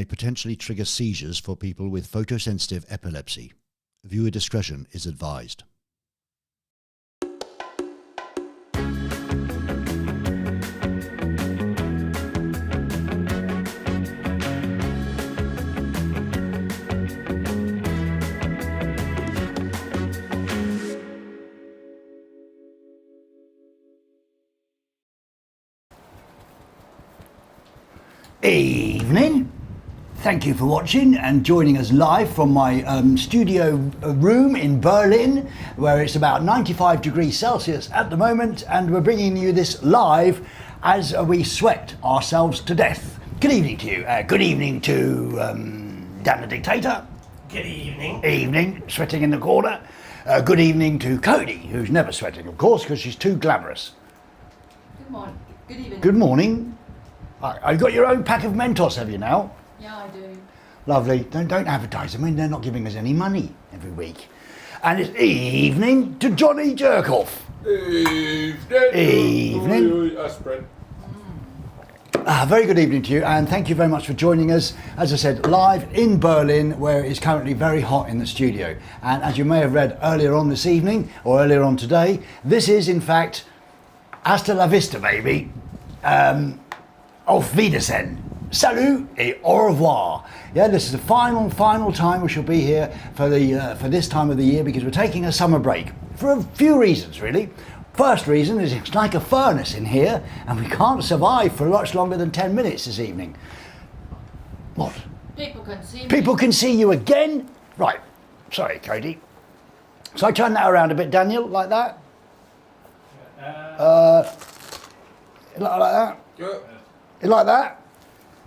may potentially trigger seizures for people with photosensitive epilepsy. Viewer discretion is advised. Evening. Thank you for watching and joining us live from my studio room in Berlin, where it's about 95 degrees Celsius at the moment, and we're bringing you this live as we sweat ourselves to death. Good evening to you. Good evening to Dan the Dictator. Good evening. Evening, sweating in the corner. Good evening to Cody, who's never sweating, of course, because she's too glamorous. Good morning. Good evening. Good morning. You've got your own pack of Mentos, have you now? Yeah, I do. Lovely. Don't advertise them. I mean, they're not giving us any money every week. And it's evening to Johnny Jerkoff. Evening. Very good evening to you, and thank you very much for joining us. As I said, live in Berlin, where it's currently very hot in the studio. And as you may have read earlier on this evening, or earlier on today, this is in fact hasta la vista, baby. Auf Wiedersehen. Salut et au revoir. Yeah, this is the final time we shall be here for this time of the year, because we're taking a summer break for a few reasons, really. First reason is it's like a furnace in here, and we can't survive for much longer than 10 minutes this evening. What? People can see me. People can see you again? Right. Sorry, Cody. So I turn that around a bit, Daniel, like that? Like that? Yeah. Like that?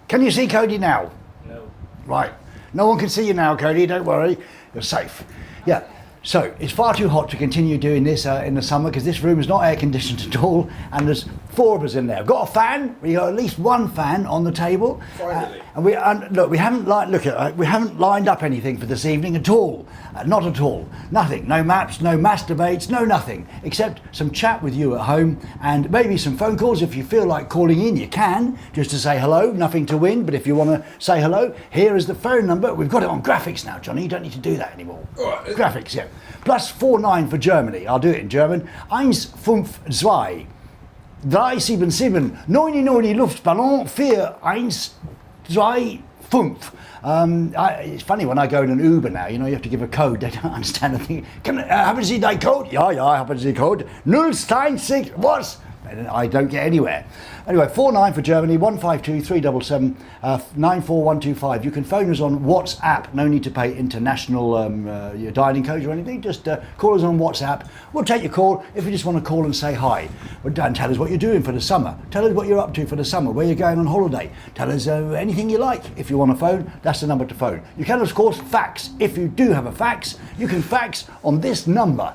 Can you see Cody now? No. Right. No one can see you now, Cody, don't worry. You're safe. Yeah. So, it's far too hot to continue doing this in the summer, because this room is not air conditioned at all, and there's 4 of us in there. I've got a fan. We got at least 1 fan on the table. Finally. And we haven't lined up anything for this evening at all. Not at all. Nothing. No maps, no masturbates, no nothing. Except some chat with you at home, and maybe some phone calls. If you feel like calling in, you can, just to say hello. Nothing to win, but if you want to say hello, here is the phone number. We've got it on graphics now, Johnny. You don't need to do that anymore. All right. Graphics, yeah. +49 for Germany. I'll do it in German. 152 377 99 Luftballon 4125. It's funny when I go in an Uber now, you know, you have to give a code. They don't understand a thing. Haben Sie dein Code? Ja, haben Sie Code. 016, what? And I don't get anywhere. Anyway, 49 for Germany, 152 377 94125. You can phone us on WhatsApp. No need to pay international your dialing codes or anything. Just call us on WhatsApp. We'll take your call if you just want to call and say hi. Well, don't tell us what you're doing for the summer. Tell us what you're up to for the summer, where you're going on holiday. Tell us anything you like. If you want to phone, that's the number to phone. You can, of course, fax. If you do have a fax, you can fax on this number.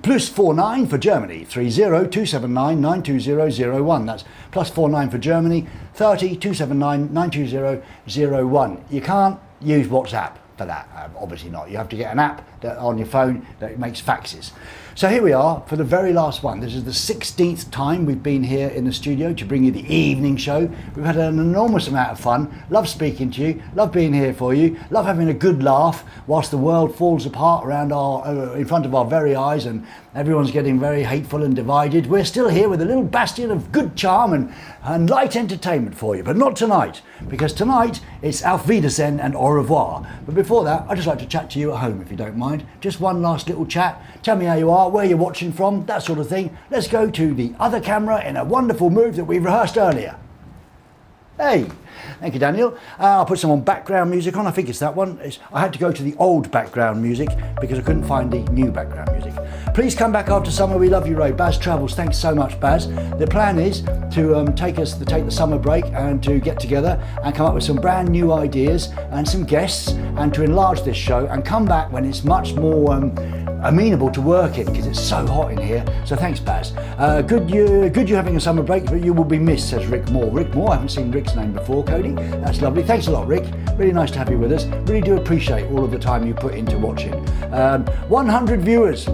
+49 for Germany, 30 279 92001. That's +49 for Germany, 30 279 92001. You can't use WhatsApp for that, obviously not. You have to get an app on your phone that makes faxes. So here we are for the very last one. This is the 16th time we've been here in the studio to bring you the evening show. We've had an enormous amount of fun. Love speaking to you, love being here for you, love having a good laugh whilst the world falls apart around in front of our very eyes, and everyone's getting very hateful and divided. We're still here with a little bastion of good charm and light entertainment for you, but not tonight, because tonight it's Auf Wiedersehen and au revoir. But before that, I'd just like to chat to you at home, if you don't mind. Just one last little chat. Tell me how you are, where you're watching from, that sort of thing. Let's go to the other camera in a wonderful move that we rehearsed earlier. Hey, thank you, Daniel. I'll put some on background music on. I think it's that one. I had to go to the old background music because I couldn't find the new background music. Please come back after summer. We love you, Ray. Baz Travels, thanks so much, Baz. The plan is to take the summer break and to get together and come up with some brand new ideas and some guests, and to enlarge this show and come back when it's much more amenable to work in, because it's so hot in here. So thanks, Baz. Good you having a summer break, but you will be missed, says Rick Moore. Rick Moore, I haven't seen Rick's name before, Cody. That's lovely. Thanks a lot, Rick. Really nice to have you with us. Really do appreciate all of the time you put into watching. 100 viewers.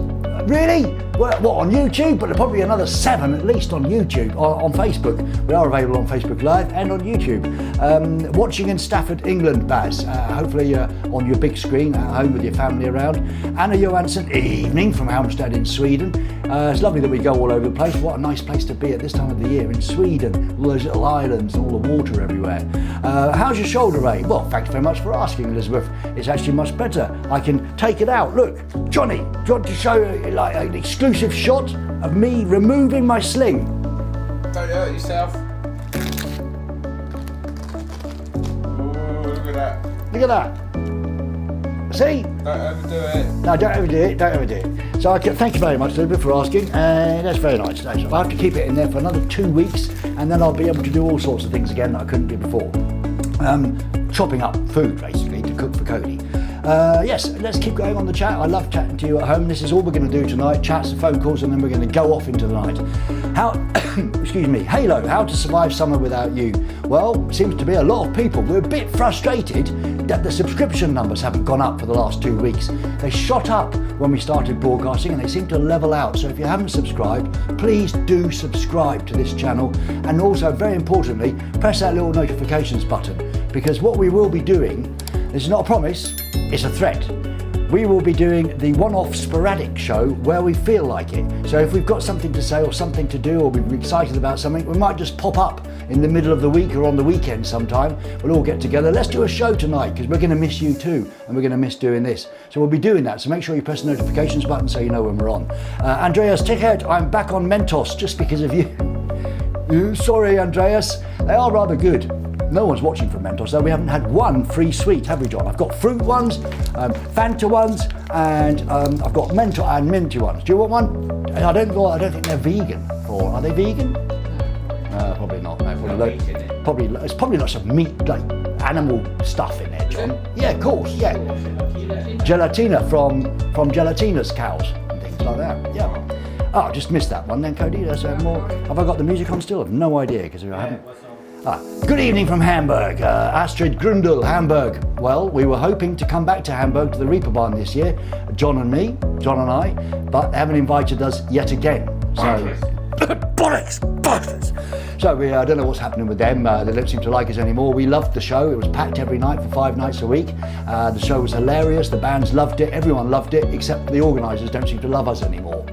Really? what, on YouTube? But there'll probably be another 7 at least on YouTube, on Facebook. We are available on Facebook Live and on YouTube. Watching in Stafford, England, Baz. Hopefully on your big screen at home with your family around. Anna Johansson, evening from Halmstad in Sweden. It's lovely that we go all over the place. What a nice place to be at this time of the year in Sweden. All those little islands and all the water everywhere. How's your shoulder, Ray? Well, thanks very much for asking, Elizabeth. It's actually much better. I can take it out. Look, Johnny, do you want to show like an exclusive shot of me removing my sling? Don't hurt yourself. Ooh, look at that. Look at that. See? Don't overdo it. No, don't overdo it, don't overdo it. So thank you very much, Elizabeth, for asking. That's very nice. I have to keep it in there for another 2 weeks, and then I'll be able to do all sorts of things again that I couldn't do before. Chopping up food, basically, to cook for Cody. Yes, let's keep going on the chat. I love chatting to you at home. This is all we're going to do tonight, chats and phone calls, and then we're going to go off into the night. Excuse me, Halo, how to survive summer without you? Well, seems to be a lot of people. We're a bit frustrated that the subscription numbers haven't gone up for the last 2 weeks. They shot up when we started broadcasting and they seem to level out. So if you haven't subscribed, please do subscribe to this channel. And also, very importantly, press that little notifications button, because what we will be doing, this is not a promise, it's a threat. We will be doing the one-off sporadic show where we feel like it. So if we've got something to say or something to do, or we're excited about something, we might just pop up in the middle of the week or on the weekend sometime. We'll all get together. Let's do a show tonight, because we're going to miss you too, and we're going to miss doing this. So we'll be doing that. So make sure you press the notifications button so you know when we're on. Andreas Tickhead, I'm back on Mentos just because of you. Sorry, Andreas. They are rather good. No one's watching from Mentos, though. We haven't had one free sweet, have we, John? I've got fruit ones, Fanta ones, and I've got Mentos and minty ones. Do you want one? I don't think they're vegan. Or are they vegan? Probably not. No, it's probably lots of meat, like animal stuff in there, John. Yeah, of course. Yeah, gelatina from Gelatina's cows and things like that. Yeah. Oh, I just missed that one then, Cody. There's more. Have I got the music on still? I've no idea, because I haven't. Good evening from Hamburg. Astrid Grundel, Hamburg. Well, we were hoping to come back to Hamburg to the Reeperbahn this year, John and I, but they haven't invited us yet again. So, bollocks. So I don't know what's happening with them. They don't seem to like us anymore. We loved the show. It was packed every night for 5 nights a week. The show was hilarious. The bands loved it. Everyone loved it, except the organisers don't seem to love us anymore.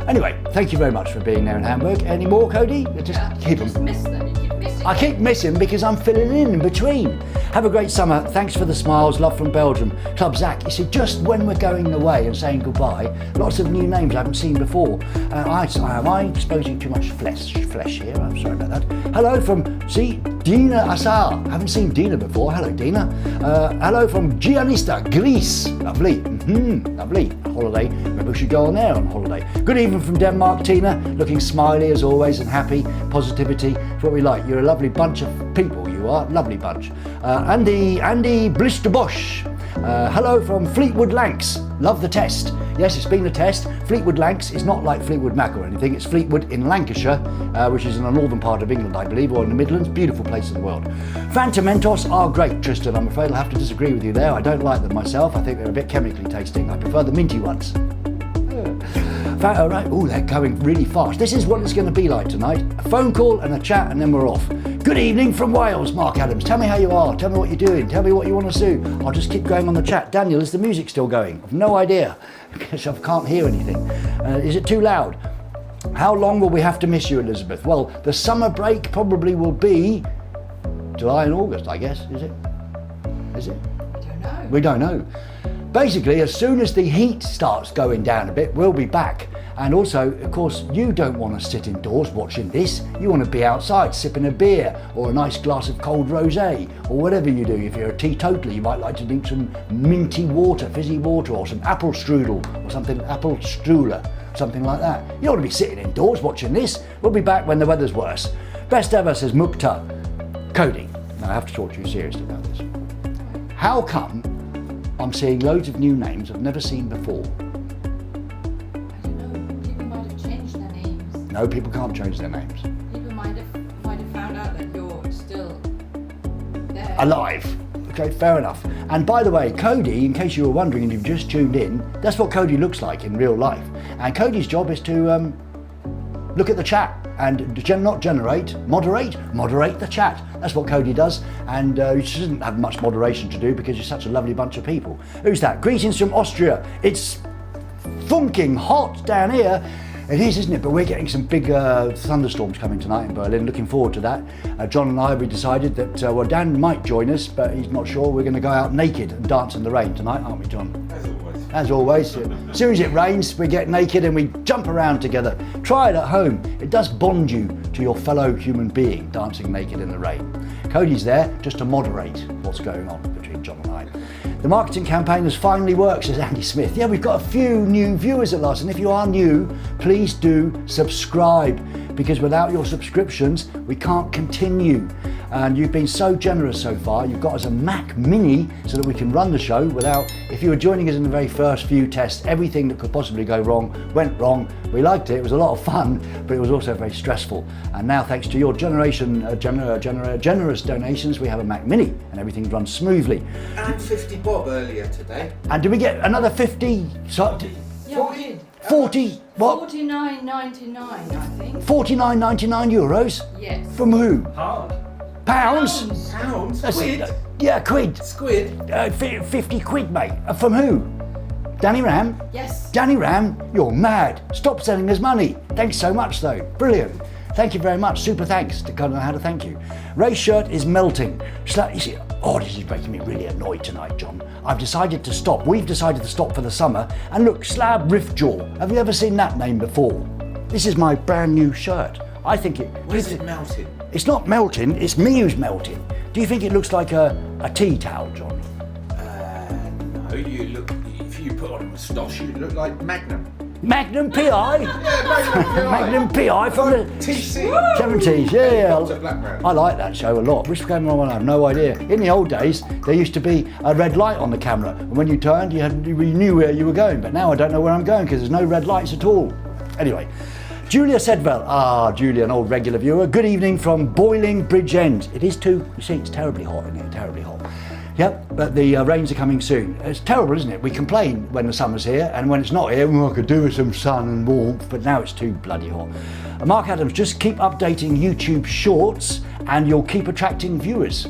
Anyway, thank you very much for being there in Hamburg. Any more, Cody? Just miss them. You keep missing. I keep missing because I'm filling in between. Have a great summer. Thanks for the smiles. Love from Belgium. Club Zach. You see, just when we're going away and saying goodbye, lots of new names I haven't seen before. Am I exposing too much flesh here? I'm sorry about that. Hello from, Dina Assar. Haven't seen Dina before. Hello, Dina. Hello from Gianista, Greece. Lovely. Lovely. Holiday. Maybe we should go on there on holiday. Good evening from Denmark, Tina. Looking smiley as always and happy. Positivity. It's what we like. You're a lovely bunch of people, you are. Lovely bunch. Andy Blisterbosch. Hello from Fleetwood Lancs. Love the test. Yes, it's been a test. Fleetwood Lancs is not like Fleetwood Mac or anything. It's Fleetwood in Lancashire, which is in the northern part of England, I believe, or in the Midlands. Beautiful place in the world. Fanta Mentos are great, Tristan. I'm afraid I'll have to disagree with you there. I don't like them myself. I think they're a bit chemically tasting. I prefer the minty ones. All right. Oh, they're going really fast. This is what it's going to be like tonight. A phone call and a chat, and then we're off. Good evening from Wales, Mark Adams. Tell me how you are. Tell me what you're doing. Tell me what you want to do. I'll just keep going on the chat. Daniel, is the music still going? I've no idea because I can't hear anything. Is it too loud? How long will we have to miss you, Elizabeth? Well, the summer break probably will be July and August, I guess. Is it? I don't know. We don't know. Basically, as soon as the heat starts going down a bit, we'll be back. And also, of course, you don't want to sit indoors watching this. You want to be outside sipping a beer or a nice glass of cold rosé or whatever you do. If you're a teetotaler, you might like to drink some minty water, fizzy water, or some apple strudel or something, apple strudel, something like that. You don't want to be sitting indoors watching this. We'll be back when the weather's worse. Best ever, says Mukta. Cody, now I have to talk to you seriously about this. How come I'm seeing loads of new names I've never seen before? I don't know. People might have changed their names. No, people can't change their names. People might have found out that you're still there. Alive. Okay, fair enough. And by the way, Cody, in case you were wondering and you've just tuned in, that's what Cody looks like in real life. And Cody's job is to look at the chat and moderate the chat. That's what Cody does, and he doesn't have much moderation to do because you're such a lovely bunch of people. Who's that? Greetings from Austria. It's funking hot down here. It is, isn't it? But we're getting some big thunderstorms coming tonight in Berlin. Looking forward to that. John and I, we decided that, well, Dan might join us, but he's not sure. We're going to go out naked and dance in the rain tonight, aren't we, John? As always. As always. As soon as it rains, we get naked and we jump around together. Try it at home. It does bond you to your fellow human being, dancing naked in the rain. Cody's there just to moderate what's going on between John and I. The marketing campaign has finally worked, says Andy Smith. Yeah, we've got a few new viewers at last, and if you are new, please do subscribe, because without your subscriptions, we can't continue. And you've been so generous so far. You've got us a Mac Mini so that we can run the show without, if you were joining us in the very first few tests, everything that could possibly go wrong went wrong. We liked it, it was a lot of fun, but it was also very stressful. And now, thanks to your generous donations, we have a Mac Mini and everything runs smoothly. And 50 bob earlier today. And did we get another 50? Yeah, we did. 40, what? 49.99, I think. 49.99 euros? Yes. From who? Pound. Pounds? Pounds? That's- Quid? Yeah, quid. Squid? 50 quid, mate. From who? Danny Ram? Yes. Danny Ram, you're mad. Stop sending us money. Thanks so much, though. Brilliant. Thank you very much. Super thanks. I don't know how to thank you. Ray's shirt is melting. You see, this is making me really annoyed tonight, John. I've decided to stop. We've decided to stop for the summer. And look, Slab Riftjaw. Have you ever seen that name before? This is my brand new shirt. I think it... Where's it melting? It's not melting, it's me who's melting. Do you think it looks like a tea towel, John? No, you look... If you put on a moustache, you look like Magnum. Magnum PI? Yeah, Magnum PI. Magnum PI from the TC. 70s, Dr. Blackburn. I like that show a lot. Which came on, I have no idea. In the old days, there used to be a red light on the camera, and when you turned, you knew where you were going. But now I don't know where I'm going because there's no red lights at all. Anyway, Julia Sedwell. Julia, an old regular viewer. Good evening from Boiling Bridge End. It is too, you see, it's terribly hot, isn't it? Terribly hot. Yep, but the rains are coming soon. It's terrible, isn't it? We complain when the summer's here, and when it's not here, I could do with some sun and warmth, but now it's too bloody hot. Mark Adams, just keep updating YouTube Shorts, and you'll keep attracting viewers.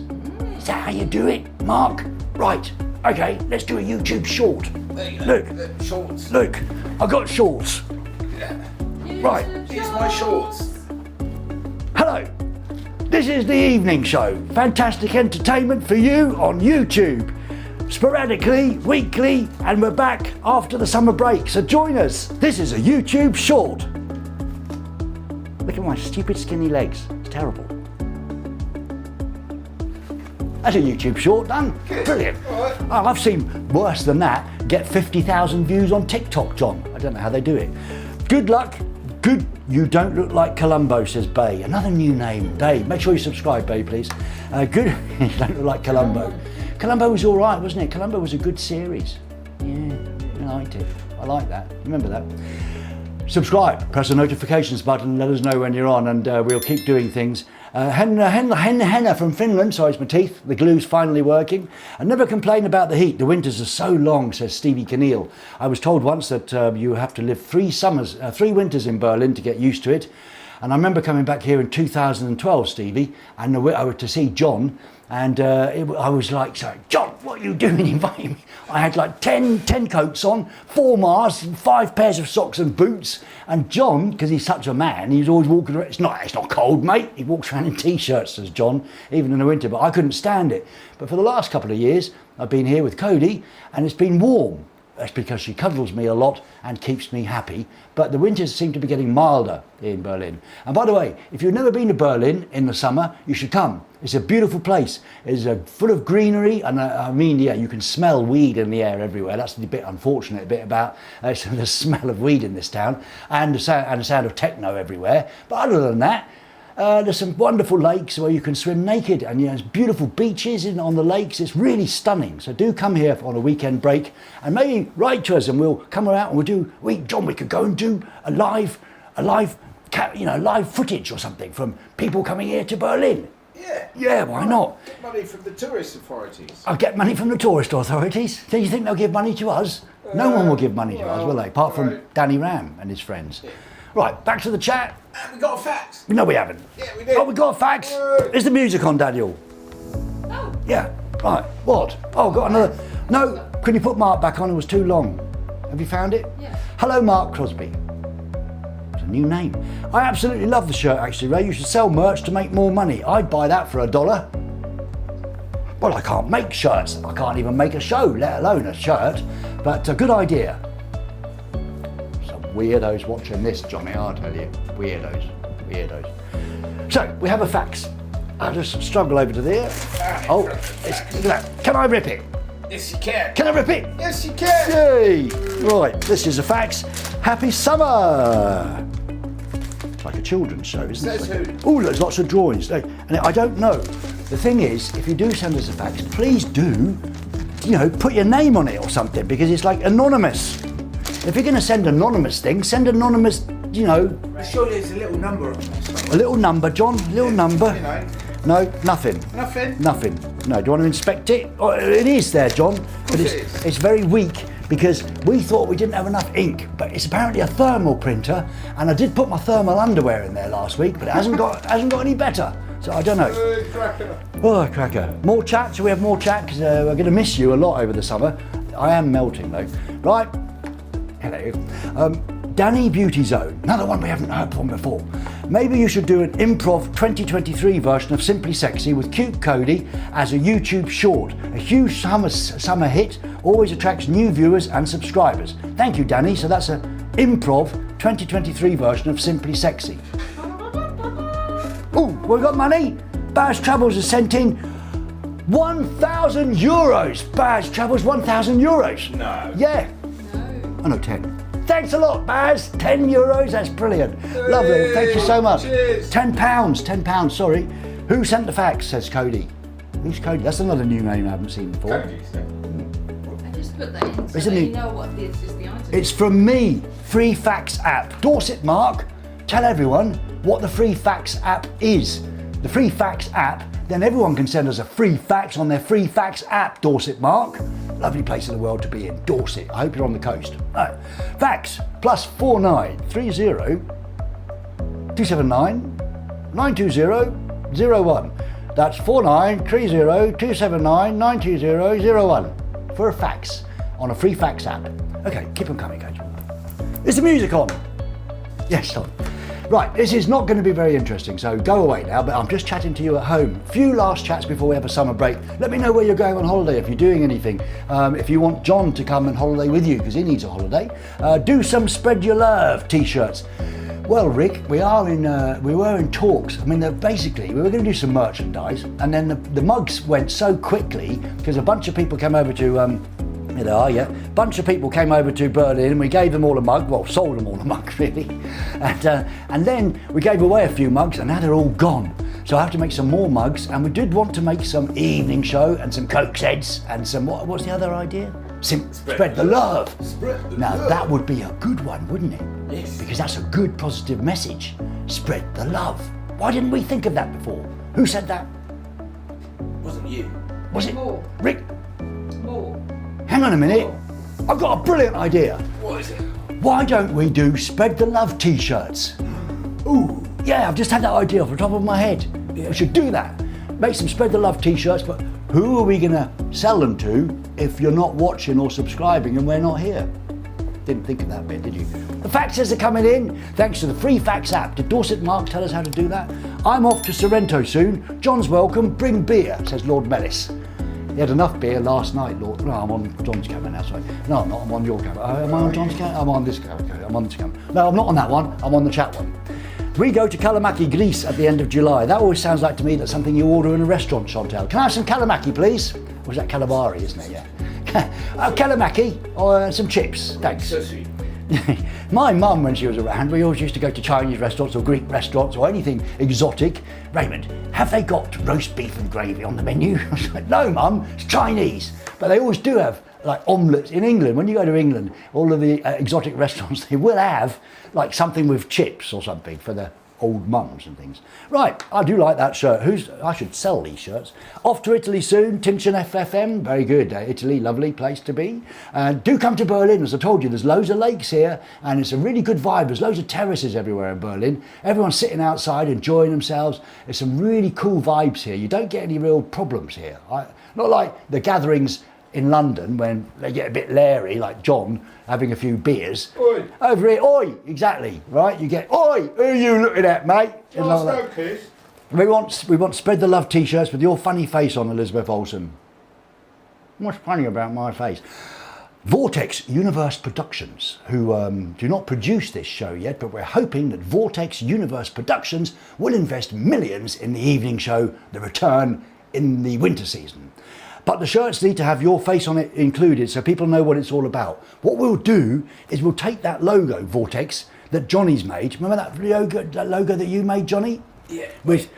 Is that how you do it, Mark? Right, okay, let's do a YouTube Short. There you go. Look, Shorts. look, I got shorts. Yeah. Right. Here's my shorts. Hello, this is the evening show. Fantastic entertainment for you on YouTube. Sporadically, weekly, and we're back after the summer break, so join us. This is a YouTube Short. Look at my stupid skinny legs, it's terrible. That's a YouTube Short done. Good. Brilliant. All right. Oh, I've seen worse than that get 50,000 views on TikTok, John. I don't know how they do it. Good luck. Good. You don't look like Columbo, says Bay. Another new name, Dave. Make sure you subscribe, Bay, please. Good. You don't look like Columbo. Columbo was all right, wasn't it? Columbo was a good series. Yeah, I liked it. I like that. Remember that. Subscribe. Press the notifications button. Let us know when you're on, and we'll keep doing things. Henna from Finland. Sorry, it's my teeth. The glue's finally working. I never complain about the heat. The winters are so long, says Stevie Keneal. I was told once that you have to live 3 winters in Berlin to get used to it. And I remember coming back here in 2012, Stevie, and I went to see John. And I was like, sorry, John, what are you doing inviting me? I had like 10 coats on, 4 Mars, 5 pairs of socks and boots. And John, because he's such a man, he's always walking around. It's not cold, mate. He walks around in T-shirts, says John, even in the winter. But I couldn't stand it. But for the last couple of years, I've been here with Cody, and it's been warm. That's because she cuddles me a lot and keeps me happy. But the winters seem to be getting milder in Berlin. And by the way, if you've never been to Berlin in the summer, you should come. It's a beautiful place. It's full of greenery, and you can smell weed in the air everywhere. That's the bit unfortunate bit about the smell of weed in this town, and the sound of techno everywhere. But other than that, there's some wonderful lakes where you can swim naked, and there's beautiful beaches on the lakes. It's really stunning. So do come here on a weekend break, and maybe write to us, and we'll come around and John, we could go and do a live footage or something from people coming here to Berlin. Yeah. Yeah, why not? Get money from the tourist authorities. I'll get money from the tourist authorities. Do you think they'll give money to us? No one will give money to us, will they? Apart from Danny Ram and his friends. Yeah. Right, back to the chat. And we got a fax. No, we haven't. Yeah, we did. Oh, we got a fax. Is the music on, Daniel? Oh, Yeah. Right. What? Oh, got another. No. Can you put Mark back on? It was too long. Have you found it? yeah. Hello, Mark Crosby. It's a new name. I absolutely love the shirt, actually, Ray. You should sell merch to make more money. I'd buy that for $1. Well, I can't make shirts. I can't even make a show, let alone a shirt. But a good idea. Some weirdos watching this, Johnny, I'll tell you. Weirdos. So, we have a fax. I'll just struggle over to there. Oh, look at that. Can I rip it? Yes, you can. Can I rip it? Yes, you can. Yay! Right, this is a fax. Happy summer! It's like a children's show, isn't it? Says who? Oh, there's lots of drawings. And I don't know. The thing is, if you do send us a fax, please do, put your name on it or something, because it's like anonymous. If you're going to send anonymous things, send anonymous, Surely there's a little number on this. a little number, John, a little number. No, nothing. Nothing? Nothing. No, do you want to inspect it? Oh, it is there, John, but it is. it's very weak because we thought we didn't have enough ink, but it's apparently a thermal printer, and I did put my thermal underwear in there last week, but it hasn't got any better. So I don't know. Cracker. Oh, cracker. More chat? Shall we have more chat? Because we're going to miss you a lot over the summer. I am melting though. Right. Hello. Danny Beauty Zone, another one we haven't heard from before. Maybe you should do an improv 2023 version of Simply Sexy with cute Cody as a YouTube short. A huge summer hit, always attracts new viewers and subscribers. Thank you, Danny. So that's an improv 2023 version of Simply Sexy. Oh, we've got money. Baz Travels has sent in 1,000 euros. Baz Travels, 1,000 euros. No. Yeah. No. Oh no, 10. Thanks a lot, Baz. 10 euros, that's brilliant. Lovely, thank you so much. Cheers. £10, sorry. Who sent the fax, says Cody. Who's Cody? That's another new name I haven't seen before. I just put that in so Isn't that it- you know what this is the item. It's from me, Free Fax app. Dorset Mark, tell everyone what the Free Fax app is. The Free Fax app, then everyone can send us a free fax on their Free Fax app, Dorset Mark. Lovely place in the world to be in, Dorset. I hope you're on the coast. Right. Fax +49 30 279 920 01. That's 4930 279 920 01 for a fax on a Free Fax app. Okay, keep them coming, guys. Is the music on? Yes, on. Right, this is not going to be very interesting, so go away now, but I'm just chatting to you at home. Few last chats before we have a summer break. Let me know where you're going on holiday, if you're doing anything. If you want John to come and holiday with you, because he needs a holiday. Do some Spread Your Love t-shirts. Well, Rick, we were in talks. I mean, basically, we were going to do some merchandise, and then the mugs went so quickly, because a bunch of people came over to... Here they are, yeah. Bunch of people came over to Berlin and we gave them all a mug, well, sold them all a mug really. And then we gave away a few mugs and now they're all gone. So I have to make some more mugs, and we did want to make some evening show and some Coke's heads and some, what's the other idea? Spread the love. Spread the Now love. that would be a good one, wouldn't it? Yes. Because that's a good positive message. Spread the love. Why didn't we think of that before? Who said that? Wasn't you? Was it More. Rick? More. Hang on a minute. I've got a brilliant idea. What is it? Why don't we do Spread the Love t-shirts? Ooh, yeah, I've just had that idea off the top of my head. We should do that. Make some Spread the Love t-shirts, but who are we going to sell them to if you're not watching or subscribing and we're not here? Didn't think of that bit, did you? The faxes are coming in thanks to the Free Fax app. Did Dorset Mark tell us how to do that? I'm off to Sorrento soon. John's welcome. Bring beer, says Lord Mellis. He had enough beer last night, Lord. No, I'm on John's camera now, sorry. No, I'm not. I'm on your camera. Am I on John's camera? I'm on this camera. I'm on this camera. No, I'm not on that one. I'm on the chat one. We go to Kalamaki, Greece at the end of July. That always sounds like to me that's something you order in a restaurant, Chantal. Can I have some Kalamaki, please? Or is that calamari, isn't it? Yeah. Kalamaki or some chips. Thanks. So sweet. My mum, when she was around, we always used to go to Chinese restaurants or Greek restaurants or anything exotic. Raymond, have they got roast beef and gravy on the menu? I was like, no, Mum, it's Chinese. But they always do have like omelettes. In England, when you go to England, all of the exotic restaurants, they will have like something with chips or something for the old mums and things. Right, I do like that shirt. I should sell these shirts. Off to Italy soon, Tinchen FFM, very good. Italy, lovely place to be. Do come to Berlin, as I told you, there's loads of lakes here and it's a really good vibe. There's loads of terraces everywhere in Berlin. Everyone's sitting outside enjoying themselves. There's some really cool vibes here. You don't get any real problems here. Not like the gatherings in London when they get a bit leery, like John having a few beers. Oi. Over here, oi, exactly, right? You get, oi, who are you looking at, mate? And all that. We want Spread the Love t-shirts with your funny face on, Elizabeth Olsen. What's funny about my face? Vortex Universe Productions, who do not produce this show yet, but we're hoping that Vortex Universe Productions will invest millions in the evening show, The Return, in the winter season. But the shirts need to have your face on it included so people know what it's all about. What we'll do is we'll take that logo, Vortex, that Johnny's made. Remember that logo that you made, Johnny? Yeah. With,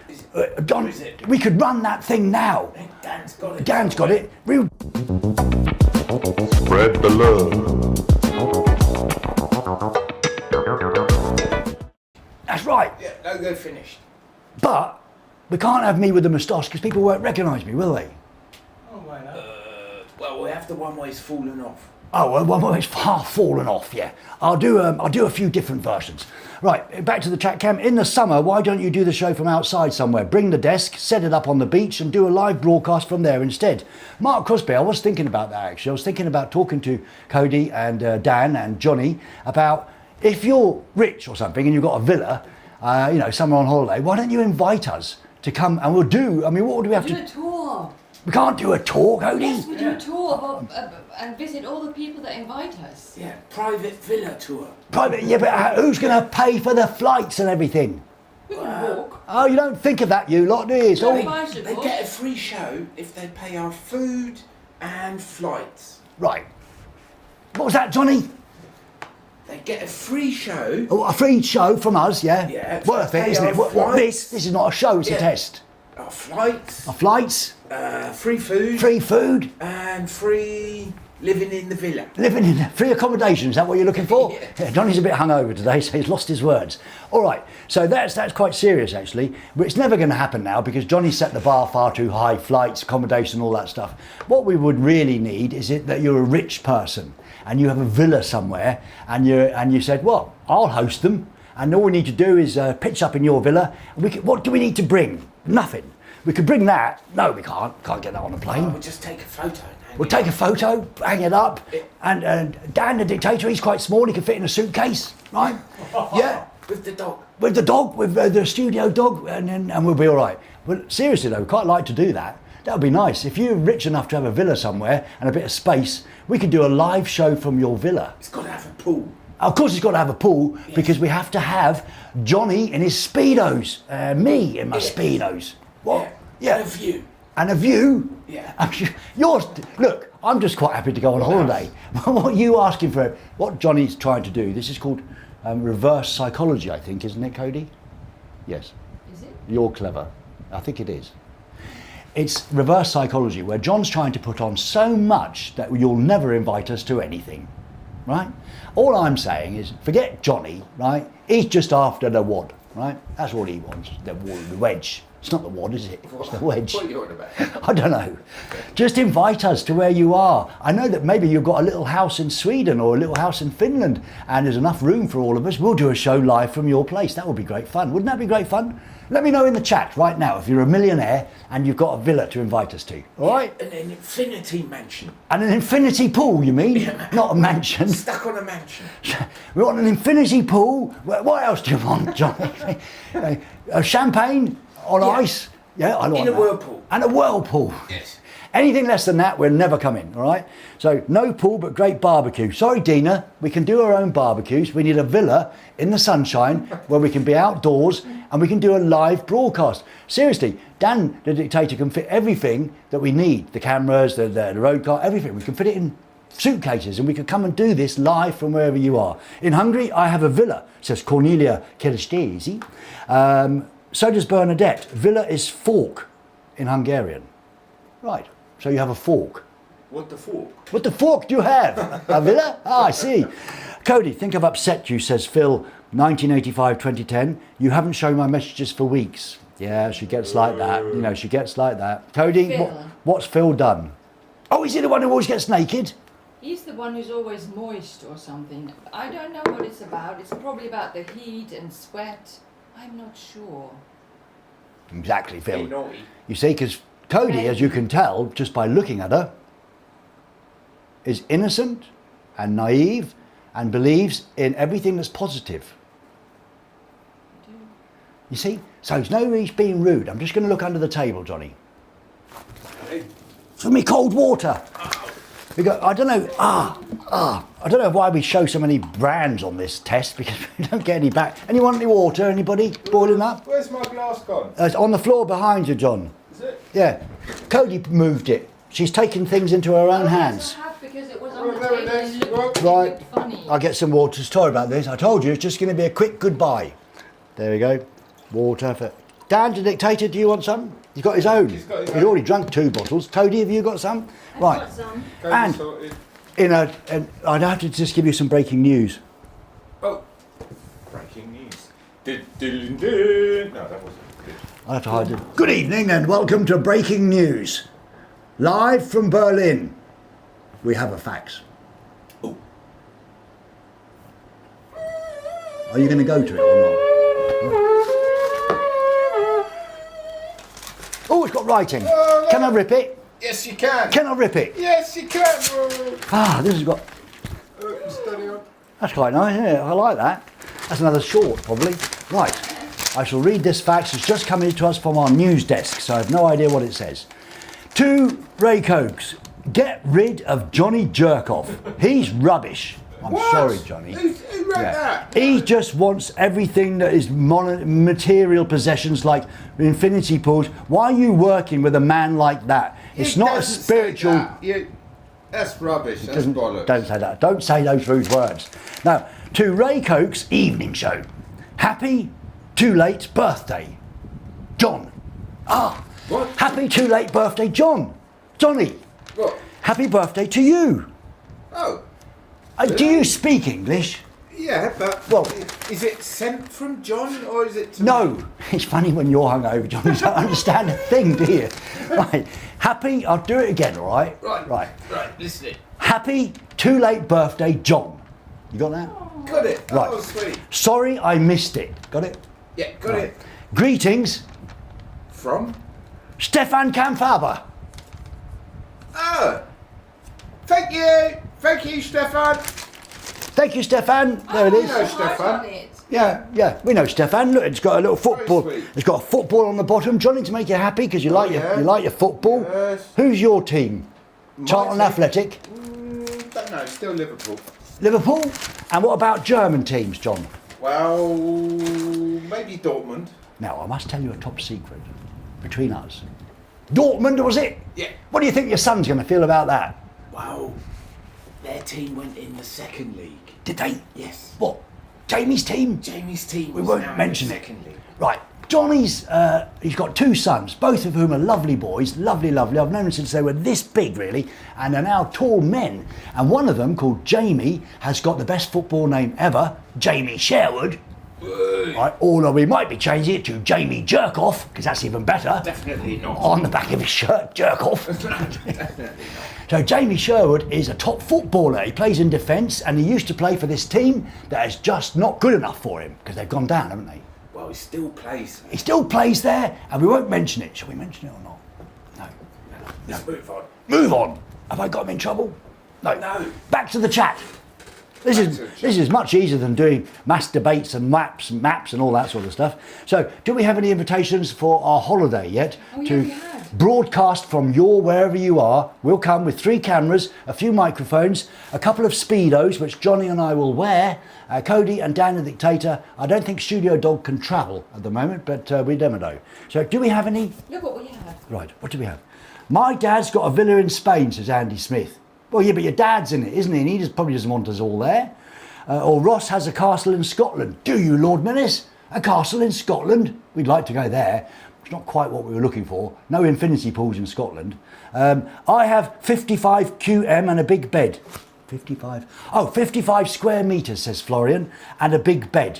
John, we could run that thing now. Dan's got it. Dan's got it. Spread the love. That's right. Yeah, logo finished. But we can't have me with the moustache because people won't recognise me, will they? Oh, why not? Well, we have the one where it's fallen off. Oh, well, one more, it's far fallen off, yeah. I'll do a few different versions. Right, back to the chat cam. In the summer, why don't you do the show from outside somewhere? Bring the desk, set it up on the beach and do a live broadcast from there instead. Mark Crosby, I was thinking about that actually. I was thinking about talking to Cody and Dan and Johnny about if you're rich or something and you've got a villa, somewhere on holiday, why don't you invite us to come and we'll do, what would we have to do? A tour. We can't do a tour, Cody. Yes, we do a tour and visit all the people that invite us. Yeah, private villa tour. Private, yeah, but who's going to pay for the flights and everything? We can walk. Oh, you don't think of that, you lot, do you? It's all- They get a free show if they pay our food and flights. Right. What was that, Johnny? They get a free show. Oh, a free show from us, yeah? Yeah. Worth it, isn't it? What this? This is not a show, it's a Yeah. test. Our flights, Our flights, free food, free food, and free living in the villa. living in free accommodation. Is that what you're looking for? Yeah. Yeah, Johnny's a bit hungover today, so he's lost his words. All right, so that's quite serious actually. But it's never going to happen now because Johnny set the bar far too high. Flights, accommodation, all that stuff. What we would really need is that you're a rich person and you have a villa somewhere, and you said, well, I'll host them, and all we need to do is pitch up in your villa. What do we need to bring? Nothing. We could bring that. No, we can't. Can't get that on a plane. We'll just take a photo. We'll take a photo, hang it up, and Dan the dictator, he's quite small, he can fit in a suitcase, right? Yeah. With the dog. With the dog, with the studio dog, and we'll be all right. Well, seriously though, we'd quite like to do that. That would be nice. If you're rich enough to have a villa somewhere and a bit of space, we could do a live show from your villa. It's got to have a pool. Of course it's got to have a pool, Yes. because we have to have Johnny in his Speedos, me in my Speedos. What? Yeah. And a view. And a view? Yeah. Look, I'm just quite happy to go on holiday. What are you asking for? What Johnny's trying to do, this is called reverse psychology, I think, isn't it, Cody? Yes. Is it? You're clever. I think it is. It's reverse psychology, where John's trying to put on so much that you'll never invite us to anything, right? All I'm saying is, forget Johnny, right? He's just after the wad, right? That's all he wants, the wedge. It's not the wad, is it? It's the wedge. What are you on about? I don't know. Just invite us to where you are. I know that maybe you've got a little house in Sweden or a little house in Finland and there's enough room for all of us. We'll do a show live from your place. That would be great fun. Wouldn't that be great fun? Let me know in the chat right now if you're a millionaire and you've got a villa to invite us to. All right? An infinity mansion. And an infinity pool, you mean? Not a mansion. Stuck on a mansion. We want an infinity pool. What else do you want, Johnny? Champagne on ice. Yeah, I like In a that. whirlpool. And a whirlpool. Yes. Anything less than that, we'll never come in, all right? So no pool, but great barbecue. Sorry, Dina, we can do our own barbecues. We need a villa in the sunshine where we can be outdoors and we can do a live broadcast. Seriously, Dan, the dictator, can fit everything that we need. The cameras, the road car, everything. We can fit it in suitcases and we could come and do this live from wherever you are. In Hungary, I have a villa, says Cornelia Kerstesi. So does Bernadette. Villa is fork in Hungarian. Right. So you have a fork. What the fork? What the fork do you have? A villa? Ah, I see. Cody, think I've upset you, says Phil 1985-2010. You haven't shown my messages for weeks. Yeah, she gets like that. You know, she gets like that. Cody, Phil. what's Phil done? Oh, is he the one who always gets naked? He's the one who's always moist or something. I don't know what it's about. It's probably about the heat and sweat. I'm not sure. Exactly, Phil. Hey, naughty. You see, because Cody, as you can tell just by looking at her, is innocent and naive and believes in everything that's positive. I do. You see? So it's no use being rude. I'm just going to look under the table, Johnny. Hey, For me, cold water. We got, I don't know, I don't know why we show so many brands on this test because we don't get any back. Anyone want any water? Anybody boiling up? where's my glass gone? It's on the floor behind you, John. Is it? Yeah. Cody moved it. She's taken things into her own hands. I have because it was on the There table it is. and it looked, Right. it looked funny. I'll get some water. Sorry about this. I told you it's just going to be a quick goodbye. There we go. Water for... Dan, the dictator, do you want some? He's got his own. He's got his He's own. already drunk 2 bottles. Cody, have you got some? Right. Got some. Go And- sorted. I'd have to just give you some breaking news. Oh, breaking news. No, that wasn't good. I have to hide it. Good evening and welcome to Breaking News. Live from Berlin. We have a fax. Oh. Are you going to go to it or not? Oh, it's got writing. Oh, no. Can I rip it? Yes, you can. Can I rip it? Yes, you can. Oh, Ah, this has got... steady on. That's quite nice, isn't it? I like that. That's another short, probably. Right. I shall read this fax. It's just coming to us from our news desk, so I have no idea what it says. To Ray Cokes, get rid of Johnny Jerkoff. He's rubbish. I'm What? sorry, Johnny. Who wrote that? He just wants everything that is material possessions like infinity pools. Why are you working with a man like that? It's He not a doesn't say spiritual... that. That's rubbish. That's bollocks. Don't say that. Don't say those rude words. Now, to Ray Cokes' evening show. Happy too late birthday, John. Ah, What? happy too late birthday, John. Johnny, What? happy birthday to you. Oh, Do you speak English? yeah, but Well- is it sent from John or is it to No. It's funny when you're hungover, John. You don't understand a thing, do you? Right. Happy. I'll do it again. All right. Right. Right. Right, listen. Happy too late birthday, John. You got that? Got it. Right. Oh, sweet. Sorry, I missed it. Got it? Yeah, got it. Greetings, From? Stefan Kampfaber. Oh, thank you. Thank you, Stefan. Thank you, Stefan. There it Oh, is. no. Stefan. On it. Yeah, we know Stefan. Look, it's got a little football. sweet. It's got a football on the bottom. Johnny, to make you happy because you like yeah. you like your football. Yes. Who's your team? Charlton team? Athletic, Don't know. Still Liverpool. Liverpool. And what about German teams, John? Well, maybe Dortmund. Now, I must tell you a top secret between us. Dortmund, was it? Yeah. What do you think your son's going to feel about that? Wow. Their team went in the second league. Did they? Yes. What? Jamie's team? Jamie's team. We was won't now in mention the it. second league. Right. Johnny's, he's got 2 sons, both of whom are lovely boys, lovely. I've known them since they were this big, really, and are now tall men. And one of them, called Jamie, has got the best football name ever, Jamie Sherwood. Right, although we might be changing it to Jamie Jerkoff, because that's even better. Definitely not. On the back of his shirt, Jerkoff. Definitely not. So Jamie Sherwood is a top footballer. He plays in defence, and he used to play for this team that is just not good enough for him, because they've gone down, haven't they? Well, he still plays. He still plays there, and we won't mention it. Shall we mention it or not? No. Let's move on. Move on. Have I got him in trouble? No. No. Back to the chat. This is much easier than doing mass debates and maps and all that sort of stuff. So, do we have any invitations for our holiday yet? Oh, yeah, to we have. broadcast from your wherever you are. We'll come with 3 cameras, a few microphones, a couple of speedos, which Johnny and I will wear. Cody and Dan the Dictator. I don't think Studio Dog can travel at the moment, but we never know. So, do we have any? Look what we have. Right, what do we have? My dad's got a villa in Spain, says Andy Smith. Well, yeah, but your dad's in it, isn't he? And he probably doesn't want us all there. Or Ross has a castle in Scotland. Do you, Lord Menace? A castle in Scotland? We'd like to go there. It's not quite what we were looking for. No infinity pools in Scotland. I have 55 QM and a big bed. 55? Oh, 55 square metres, says Florian, and a big bed.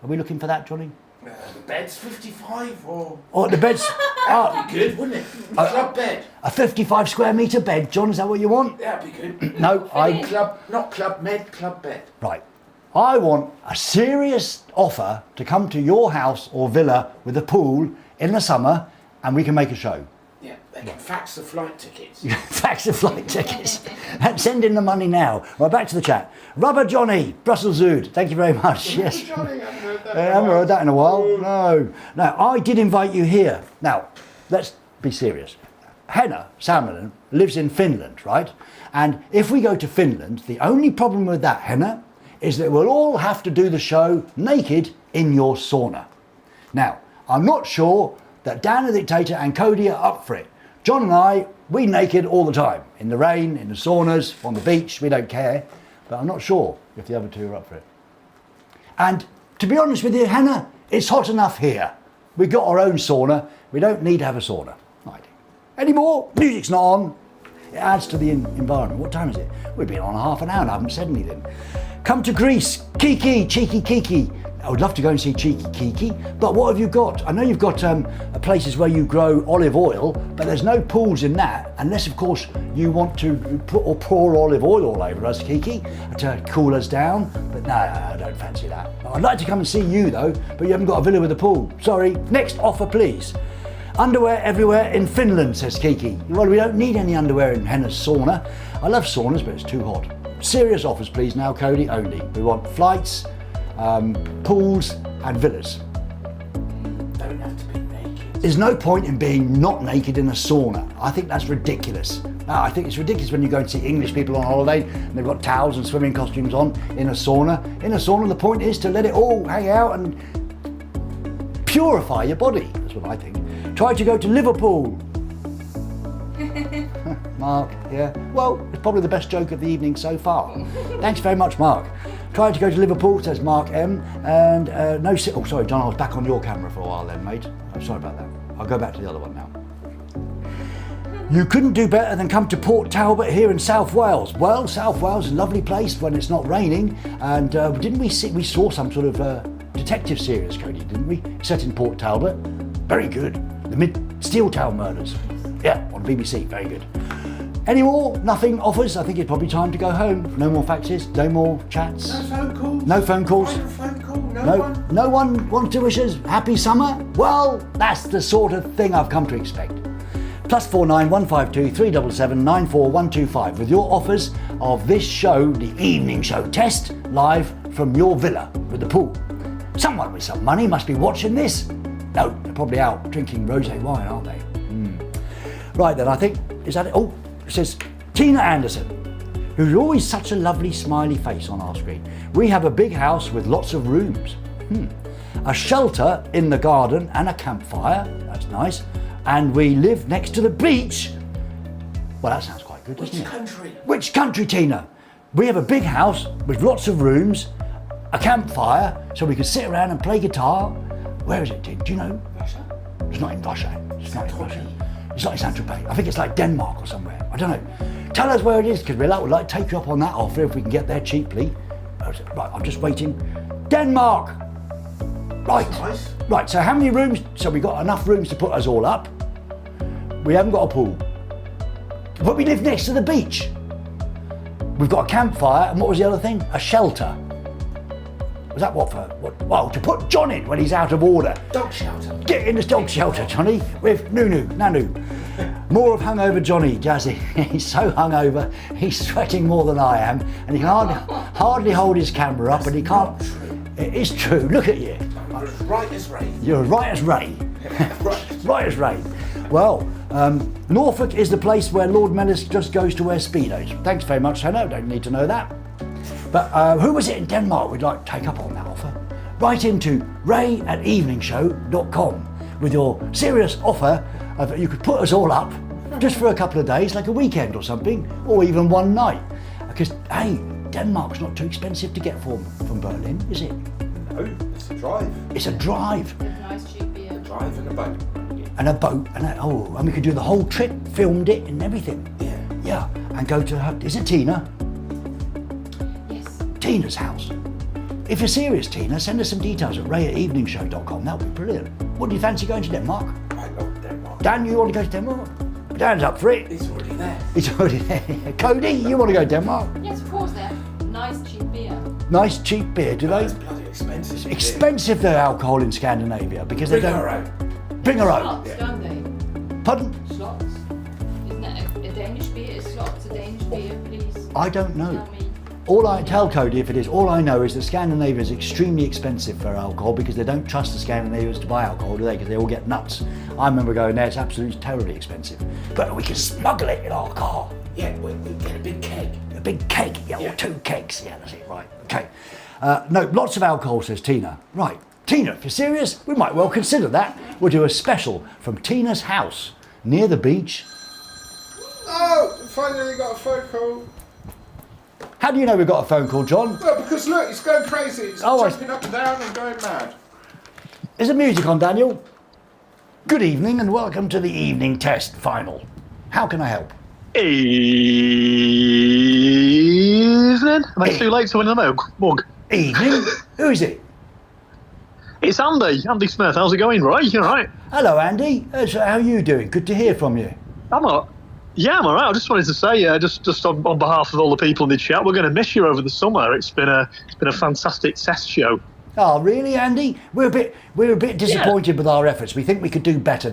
Are we looking for that, Johnny? The bed's 55 or... Oh, the bed's... That'd be good, wouldn't it? Club bed. A 55 square metre bed, John, is that what you want? That'd be good. No, Club bed. Right. I want a serious offer to come to your house or villa with a pool in the summer and we can make a show. Yeah, they can fax the flight tickets. Fax the flight tickets and send in the money now. Right, back to the chat. Rubber Johnny, Brussels Oud, thank you very much. Yes. Johnny, I haven't heard that in a while. No. Now, I did invite you here. Now, let's be serious. Henna Salminen lives in Finland, right? And if we go to Finland, the only problem with that, Henna, is that we'll all have to do the show naked in your sauna. Now, I'm not sure that Dan the Dictator and Cody are up for it. John and I, we naked all the time. In the rain, in the saunas, on the beach, we don't care. But I'm not sure if the other two are up for it. And to be honest with you, Hannah, it's hot enough here. We've got our own sauna. We don't need to have a sauna. Right. Any more? Music's not on. It adds to the environment. What time is it? We've been on half an hour and I haven't said anything. Come to Greece. Kiki, cheeky Kiki. I would love to go and see Cheeky Kiki, but what have you got? I know you've got places where you grow olive oil, but there's no pools in that, unless of course you want to pour olive oil all over us, Kiki, to cool us down. But no, I don't fancy that. I'd like to come and see you though, but you haven't got a villa with a pool. Sorry, next offer please. Underwear everywhere in Finland, says Kiki. Well, we don't need any underwear in Henna's sauna. I love saunas, but it's too hot. Serious offers please now, Cody, only. We want flights, pools and villas. Don't have to be naked. There's no point in being not naked in a sauna. I think that's ridiculous. No, I think it's ridiculous when you go and see English people on holiday and they've got towels and swimming costumes on in a sauna. In a sauna, the point is to let it all hang out and purify your body. That's what I think. Try to go to Liverpool. Mark, yeah. Well, it's probably the best joke of the evening so far. Thanks very much, Mark. Tried to go to Liverpool, says Mark M. And oh, sorry, John, I was back on your camera for a while then, mate. Oh, sorry about that. I'll go back to the other one now. You couldn't do better than come to Port Talbot here in South Wales. Well, South Wales is a lovely place when it's not raining. And didn't we saw some sort of detective series, Cody, didn't we? Set in Port Talbot. Very good. The Steel Town Murders. Yeah, on BBC, very good. Any more? Nothing offers? I think it's probably time to go home. No more faxes, no more chats. No phone calls? No phone calls? No phone call? No one wants to wish us happy summer? Well, that's the sort of thing I've come to expect. +49 152 377 94125 with your offers of this show, the evening show test, live from your villa with the pool. Someone with some money must be watching this. No, they're probably out drinking rosé wine, aren't they? Right then, I think, is that it? Oh, it says Tina Anderson, who's always such a lovely smiley face on our screen. We have a big house with lots of rooms. A shelter in the garden and a campfire, that's nice. And we live next to the beach. Well, that sounds quite good, doesn't it? Which country? Which country, Tina? We have a big house with lots of rooms, a campfire, so we can sit around and play guitar. Where is it, Tina? Do you know? Russia? It's not in Russia. It's not in Russia. It's not in Saint-Tropez. I think it's like Denmark or somewhere. I don't know. Tell us where it is, because we'd like to take you up on that offer if we can get there cheaply. Right, I'm just waiting. Denmark! Right. Nice. Right, so how many rooms? So we've got enough rooms to put us all up. We haven't got a pool. But we live next to the beach. We've got a campfire, and what was the other thing? A shelter. Was that what? Well, to put John in when he's out of order. Dog shelter. Get in the dog shelter, Johnny, with Nanu. More of hungover Johnny, Jazzy. He's so hungover, he's sweating more than I am, and he can hardly hold his camera up, and he can't. It is true, look at you. I'm as right as rain. You're right as rain. Right as rain. Well, Norfolk is the place where Lord Melis just goes to wear Speedos. Thanks very much, Hannah, don't need to know that. But who was it in Denmark we'd like to take up on that offer? Write into ray@eveningshow.com with your serious offer of you could put us all up just for a couple of days, like a weekend or something, or even one night. Because, hey, Denmark's not too expensive to get from Berlin, is it? No, it's a drive. It's a drive. Nice cheap beer. A drive and a boat. And a boat, and we could do the whole trip, filmed it and everything. Yeah. Yeah, and go to her, is it Tina? Yes. Tina's house. if you're serious, Tina, send us some details at ray@eveningshow.com. That would be brilliant. What do you fancy going to Denmark? I love Denmark. Dan, you want to go to Denmark? Dan's up for it. It's already there. He's already there. Cody, you want to go to Denmark? Yes, of course, they have nice cheap beer. Nice cheap beer, do they? It's bloody expensive. Expensive, their alcohol in Scandinavia because they Bring don't. our own. Bring her own. Slots, don't they? Pardon? Slots. Isn't that a Danish beer? Is slots a Danish beer, please? I don't know. Tell me. All I tell Cody, if it is, all I know is that Scandinavia is extremely expensive for alcohol because they don't trust the Scandinavians to buy alcohol, do they? Because they all get nuts. I remember going there; it's absolutely terribly expensive. But we can smuggle it in our car. Yeah, we get a big keg. A big keg, yeah, Yeah. or 2 kegs. Yeah, that's it. Right. Okay. No, lots of alcohol, says Tina. Right, Tina, if you're serious, we might well consider that. We'll do a special from Tina's house near the beach. Oh, finally got a phone call. How do you know we've got a phone call, John? Well, because look, it's going crazy. It's Oh, jumping up and down and going mad. Is the music on, Daniel? Good evening and welcome to the evening test final. How can I help? Evening. Am I too late to win the mug? Evening? Who is it? It's Andy Smith. How's it going, Roy? You all right? Hello, Andy. So how are you doing? Good to hear from you. I'm all right. I just wanted to say, just on behalf of all the people in the chat, we're going to miss you over the summer. It's been a fantastic test show. Oh, really, Andy? We're a bit disappointed with our efforts. We think we could do better.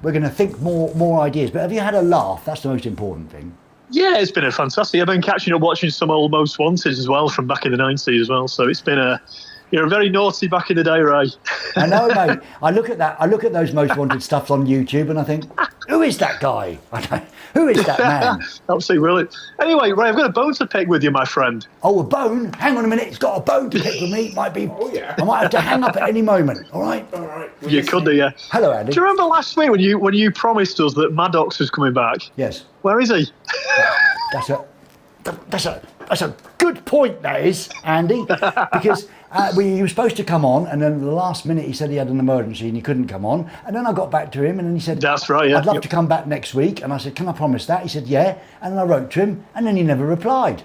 We're going to think more ideas. But have you had a laugh? That's the most important thing. Yeah, it's been a fantastic. I've been catching up watching some old Most Wanted as well from back in the 90s as well. So it's been you're very naughty back in the day, Ray. I know, mate. I look at those Most Wanted stuffs on YouTube and I think, who is that guy? Who is that man? Absolutely brilliant. Anyway, Ray, I've got a bone to pick with you, my friend. Oh, a bone? Hang on a minute. He's got a bone to pick with me. It might be. Oh, yeah. I might have to hang up at any moment. All right. All right. You could do, yeah. Hello, Andy. Do you remember last week when you promised us that Maddox was coming back? Yes. Where is he? That's a good point, that is, Andy, because he was supposed to come on, and then at the last minute he said he had an emergency and he couldn't come on. And then I got back to him, and then he said, That's right, yeah. I'd love to come back next week. And I said, can I promise that? He said, yeah. And then I wrote to him, and then he never replied.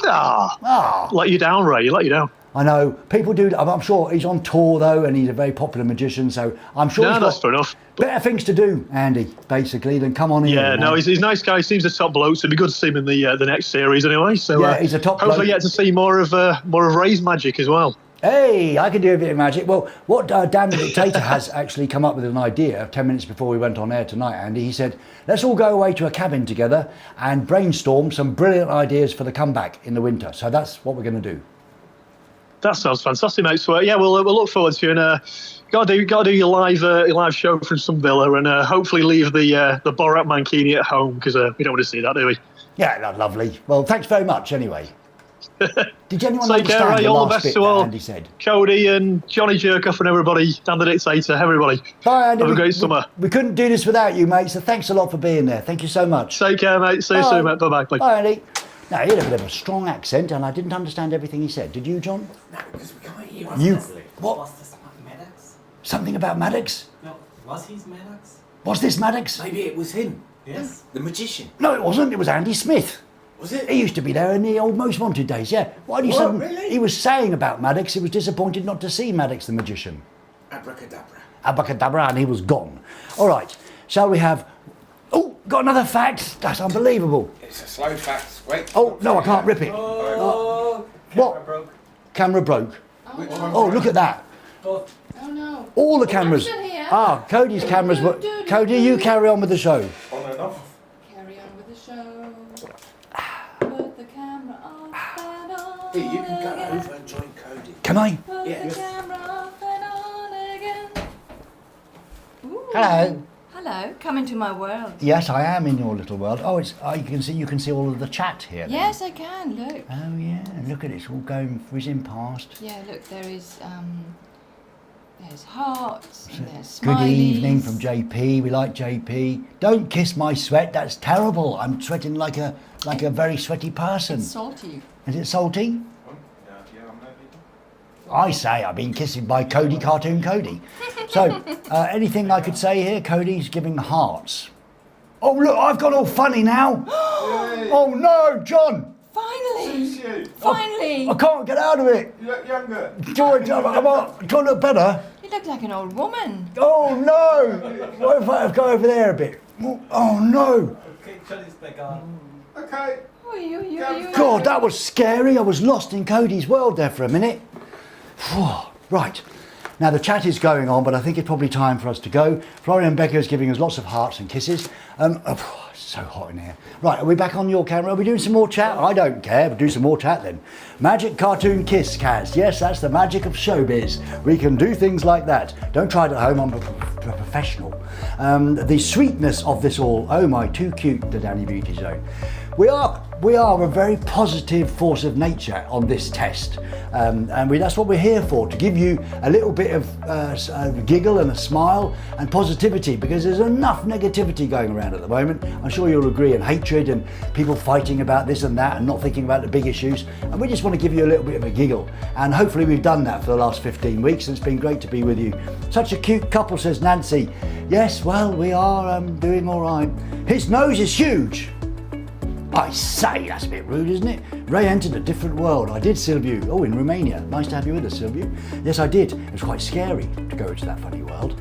Let you down, Ray. Let you down. I know people do. I'm sure he's on tour though, and he's a very popular magician. So I'm sure he's that's got fair enough. better things to do, Andy, basically, than come on here. Yeah, no, man. he's a nice guy. He seems a top bloke, so it'd be good to see him in the next series anyway. So Yeah, he's a top hopefully bloke. get to see more of Ray's magic as well. Hey, I can do a bit of magic. Well, what Dan the Dictator has actually come up with an idea 10 minutes before we went on air tonight, Andy. He said, let's all go away to a cabin together and brainstorm some brilliant ideas for the comeback in the winter. So that's what we're going to do. That sounds fantastic, mate. So yeah, we'll look forward to it. And gotta do your live show from some villa, and hopefully leave the Borat Mankini at home because we don't want to see that, do we? Yeah, that's lovely. Well, thanks very much anyway. Did anyone Take care, understand Ray. the All the last best bit to that all. Andy said? Cody and Johnny Jerkoff and everybody, Dan the Dictator, everybody. Bye, Andy. Have a great summer. We couldn't do this without you, mate, so thanks a lot for being there. Thank you so much. Take care, mate. See you Bye. soon, mate. Bye-bye. Bye. Bye, Andy. Now, he had a bit of a strong accent, and I didn't understand everything he said. Did you, John? No, because we can't hear You- us. What? Was this Maddox? Something about Maddox? No, was he Maddox? Was this Maddox? Maybe it was him, Yes. the magician. No, it wasn't. It was Andy Smith. Was it? He used to be there in the old Most Wanted days, yeah. Why do you What, suddenly... really? He was saying about Maddox, he was disappointed not to see Maddox the magician. Abracadabra. Abracadabra, and he was gone. All right, shall we have... Oh, got another fact. That's unbelievable. It's a slow fact. Wait. Oh, no, I can't rip it. Oh, What? broke. Camera broke. Which one? Oh, look at that. Oh, Oh no. All the cameras. I'm still here. Cody's cameras were... Cody, you carry on with the show. On and off. Carry on with the show. Put the camera off and on. Here, you can go again. over and join Cody. Can I? Put Yeah. the camera off and on again. Ooh. Hello. Hello. Come into my world. Yes, I am in your little world. Oh, it's you can see all of the chat here. then. Yes, I can. Look. Oh yeah, look at it, it's all going whizzing past. Yeah. Look. There's hearts and there's Good smileys. evening from JP. We like JP. Don't kiss my sweat. That's terrible. I'm sweating like a very sweaty person. It's salty. Is it salty? I say I've been kissed by Cody, Cartoon Cody. So, anything I could say here? Cody's giving hearts. Oh look, I've got all funny now. Oh no, John. Finally! Suits you. Finally! I can't get out of it. You look younger. George, do I look better? You look like an old woman. Oh no! What if I go over there a bit? Oh no! Okay, Johnny's back on. Okay. God, that was scary. I was lost in Cody's world there for a minute. Right. Now the chat is going on, but I think it's probably time for us to go. Florian Becker is giving us lots of hearts and kisses. It's so hot in here. Right, are we back on your camera? Are we doing some more chat? I don't care, but do some more chat then. Magic cartoon kiss, Kaz. Yes, that's the magic of showbiz. We can do things like that. Don't try it at home, I'm a professional. The sweetness of this all. Oh my, too cute, the Danny Beauty Zone. We are a very positive force of nature on this test, and that's what we're here for, to give you a little bit of a giggle and a smile and positivity, because there's enough negativity going around at the moment. I'm sure you'll agree, and hatred and people fighting about this and that and not thinking about the big issues, and we just want to give you a little bit of a giggle, and hopefully we've done that for the last 15 weeks, and it's been great to be with you. Such a cute couple, says Nancy. Yes, well, we are doing all right. His nose is huge. I say, that's a bit rude, isn't it? Ray entered a different world. I did, Silviu. Oh, in Romania. Nice to have you with us, Silviu. Yes, I did. It was quite scary to go into that funny world.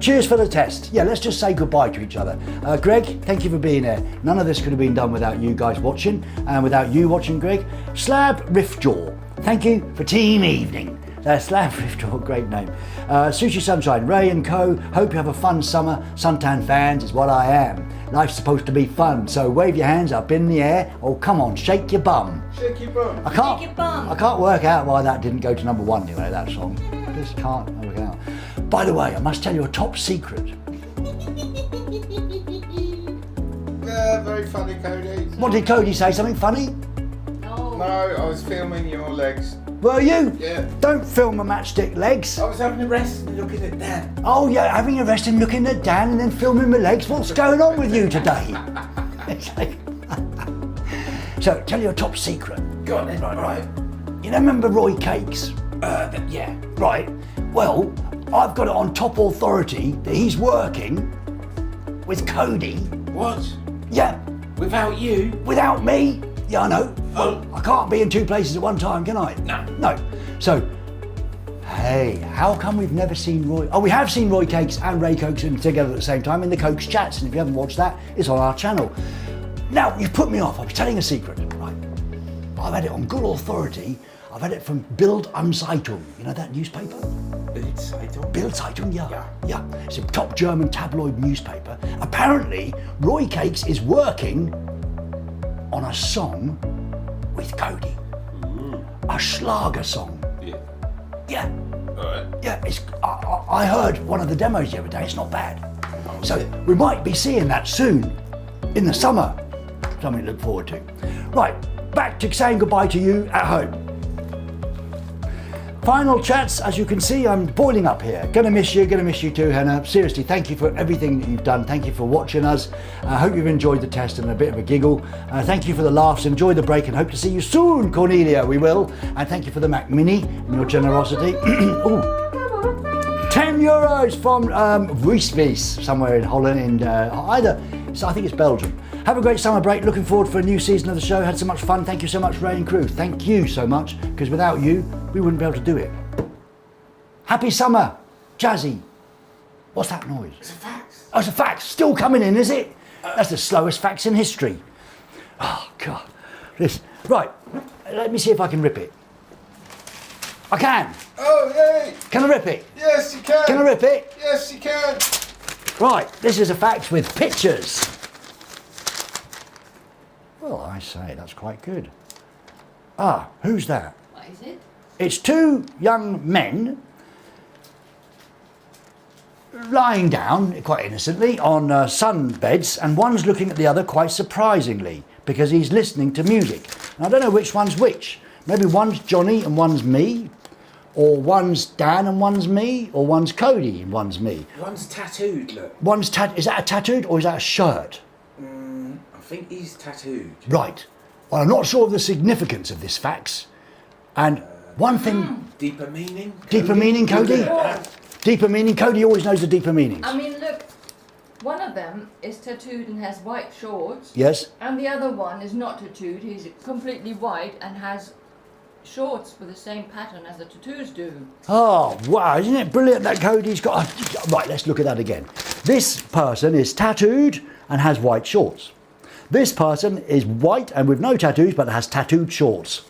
Cheers for the test. Yeah, let's just say goodbye to each other. Greg, thank you for being there. None of this could have been done without you guys watching, and without you watching, Greg. Slab Riftjaw, thank you for team evening. Slab Riftjaw, great name. Sushi Sunshine, Ray and Co. Hope you have a fun summer. Suntan fans is what I am. Life's supposed to be fun, so wave your hands up in the air. Oh, come on, shake your bum. Shake your bum. I can't work out why that didn't go to number one, you know, that song. I just can't work out. By the way, I must tell you a top secret. Yeah, very funny, Cody. What did Cody say? Something funny? No, I was filming your legs. Were you? Yeah. Don't film a matchstick legs. I was having a rest and looking at Dan. Oh yeah, having a rest and looking at Dan and then filming my legs. What's going on with you today? So, tell you a top secret. Go on then. Right. You know, remember Roy Cakes? Yeah. Right. Well, I've got it on top authority that he's working with Cody. What? Yeah. Without you? Without me? Yeah, I know. Oh. I can't be in two places at one time, can I? No. So, hey, how come we've never seen Roy? Oh, we have seen Roy Cakes and Ray Cokes together at the same time in the Cokes Chats, and if you haven't watched that, it's on our channel. Now, you've put me off. I was telling a secret, right? I've had it on good authority. I've had it from Bild am Zeitung. You know that newspaper? Bild Zeitung, yeah. It's a top German tabloid newspaper. Apparently, Roy Cakes is working on a song with Cody. A Schlager song. Yeah. Alright. Yeah, I heard one of the demos the other day. It's not bad. So we might be seeing that soon, in the summer. Something to look forward to. Right, back to saying goodbye to you at home. Final chats, as you can see, I'm boiling up here. Gonna miss you too, Hannah. Seriously, thank you for everything that you've done. Thank you for watching us. I hope you've enjoyed the test and a bit of a giggle. Thank you for the laughs. Enjoy the break and hope to see you soon, Cornelia. We will. And thank you for the Mac Mini and your generosity. Ooh. 10 euros from Wiesvies, somewhere in Holland, I think it's Belgium. Have a great summer break. Looking forward for a new season of the show. Had so much fun. Thank you so much, Ray and crew. Thank you so much, because without you, we wouldn't be able to do it. Happy summer, Jazzy. What's that noise? It's a fax. Oh, it's a fax. Still coming in, is it? That's the slowest fax in history. Oh, God. Right, let me see if I can rip it. I can. Oh, yay! Can I rip it? Yes, you can. Can I rip it? Yes, you can. Right, this is a fax with pictures. Well, I say, that's quite good. Ah, who's that? What is it? It's two young men lying down, quite innocently, on sunbeds, and one's looking at the other quite surprisingly, because he's listening to music. And I don't know which one's which. Maybe one's Johnny and one's me, or one's Dan and one's me, or one's Cody and one's me. One's tattooed, look. Is that a tattooed or is that a shirt? I think he's tattooed. Right. Well, I'm not sure of the significance of this fax. And one thing... Deeper meaning? Deeper meaning, Cody? Yeah. Deeper meaning? Cody always knows the deeper meanings. I mean, look, One of them is tattooed and has white shorts. Yes. And the other one is not tattooed. He's completely white and has shorts with the same pattern as the tattoos do. Oh, wow, isn't it brilliant that Cody's got... Right, let's look at that again. This person is tattooed and has white shorts. This person is white and with no tattoos but has tattooed shorts.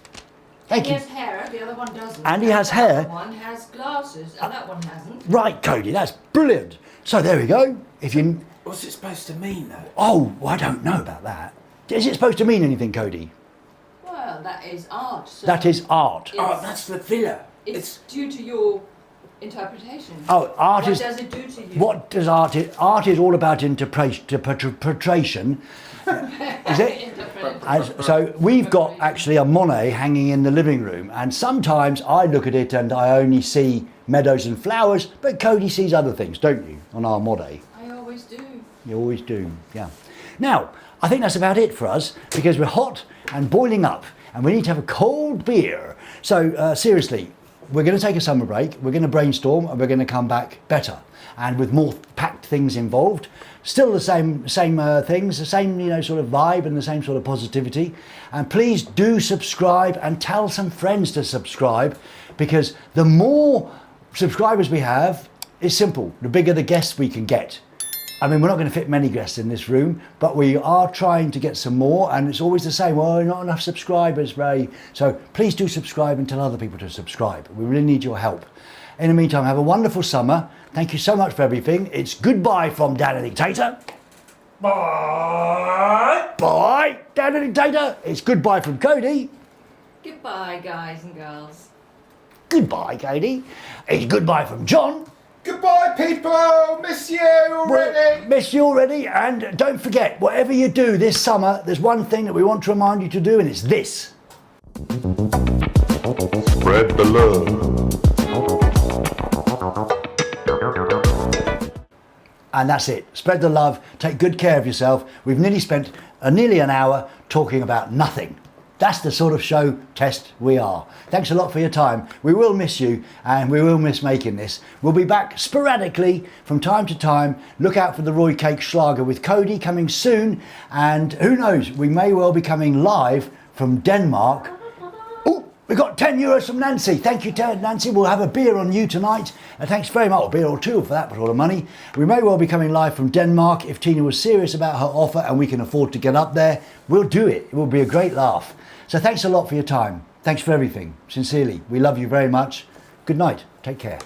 Thank He you. has hair, the other one doesn't. And he has the hair. other one has glasses and that one hasn't. Right, Cody, that's brilliant. So there we go. If you... What's it supposed to mean, though? Oh, I don't know about that. Is it supposed to mean anything, Cody? Well, that is art. So That is art. Oh, that's the villa. It's due to your interpretation. Oh, art what is... does it do to you? What does art... Art is all about interpretation. Is it? So we've got actually a Monet hanging in the living room, and sometimes I look at it and I only see meadows and flowers, but Cody sees other things, don't you, on our Monet? I always do. You always do, yeah. Now, I think that's about it for us, because we're hot and boiling up, and we need to have a cold beer. So seriously, we're going to take a summer break, we're going to brainstorm, and we're going to come back better, and with more packed things involved. Still the same things, the same sort of vibe and the same sort of positivity. And please do subscribe and tell some friends to subscribe, because the more subscribers we have, it's simple. The bigger the guests we can get. I mean, we're not going to fit many guests in this room, but we are trying to get some more, and it's always the same. Well, not enough subscribers, Ray. So please do subscribe and tell other people to subscribe. We really need your help. In the meantime, have a wonderful summer. Thank you so much for everything. It's goodbye from Dan the Dictator. Bye. Bye, Dan the Dictator. It's goodbye from Cody. Goodbye, guys and girls. Goodbye, Cody. It's goodbye from John. Goodbye, people. Miss you already. Miss you already. And don't forget, whatever you do this summer, there's one thing that we want to remind you to do, and it's this. Spread the love. And that's it. Spread the love. Take good care of yourself. We've nearly spent nearly an hour talking about nothing. That's the sort of show test we are. Thanks a lot for your time. We will miss you, and we will miss making this. We'll be back sporadically from time to time. Look out for the Roy Cake Schlager with Cody coming soon. And who knows, we may well be coming live from Denmark. Oh, we got €10 from Nancy. Thank you, Nancy. We'll have a beer on you tonight. Thanks very much. A beer or two for that, for all the money. We may well be coming live from Denmark. If Tina was serious about her offer and we can afford to get up there, we'll do it. It will be a great laugh. So thanks a lot for your time. Thanks for everything. Sincerely, we love you very much. Good night. Take care.